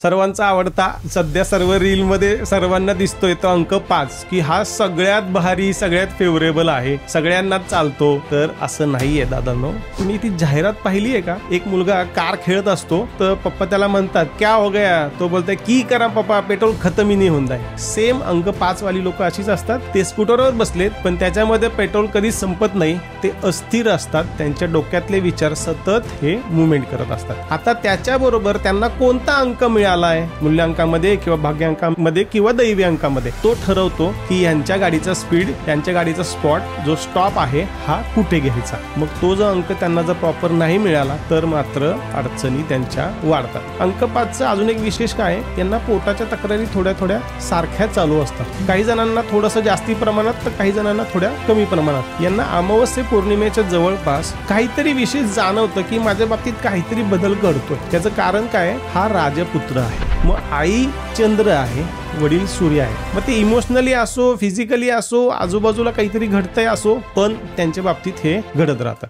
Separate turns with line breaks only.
सर्वांचा आवडता, सध्या सर्व रील मध्ये सर्वांना दिसतोय तो अंक 5 की हा सगळ्यात भारी, सगळ्यात फेवरेबल आहे, सगळ्यांनाच चालतो. तर असं नाहीये दादांनो. तुम्ही ती जाहिरात पाहिली आहे का? एक मुलगा कार खेळत असतो, तर पप्पा त्याला म्हणतात क्या हो गया, तो बोलतोय की करा पप्पा, पेट्रोल खतम ही नाही होणार. सेम अंक 5 वाली लोक अशीच असतात. ते स्कूटरवर बसलेत, पण त्याच्यामध्ये पेट्रोल कधीच संपत नाही. ते अस्थिर असतात, त्यांच्या डोक्यातले विचार सतत हे मुवमेंट करत असतात. आता त्याच्याबरोबर त्यांना कोणता अंक मिळालाय मूल्यांकामध्ये किंवा भाग्यांकामध्ये किंवा दैवी अंकामध्ये, तो ठरवतो की यांच्या गाडीचा स्पीड, यांच्या गाडीचा स्पॉट, जो स्टॉप आहे हा कुठे घ्यायचा. मग तो जो अंक त्यांना जर प्रॉपर नाही मिळाला तर मात्र अडचणी त्यांच्या वाढतात. अंक 5चा अजून एक विशेष काय, यांना पोटाच्या तक्रारी थोड्या थोड्या सारख्या चालू असतात. काही जणांना थोडंसं जास्ती प्रमाणात तर काही जणांना थोड्या कमी प्रमाणात. यांना अमावस्ये पौर्णिमेच्या जवळपास काहीतरी विशेष जाणवतं की माझ्या बाबतीत काहीतरी बदल घडतोय. त्याचं कारण काय, हा राजपुत्र आहे. मग आई चंद्र आहे, वडील सूर्य आहे. मग ते इमोशनली असो, फिजिकली असो, आजूबाजूला काहीतरी घडतंय असो, पण त्यांच्या बाबतीत हे घडत राहतं.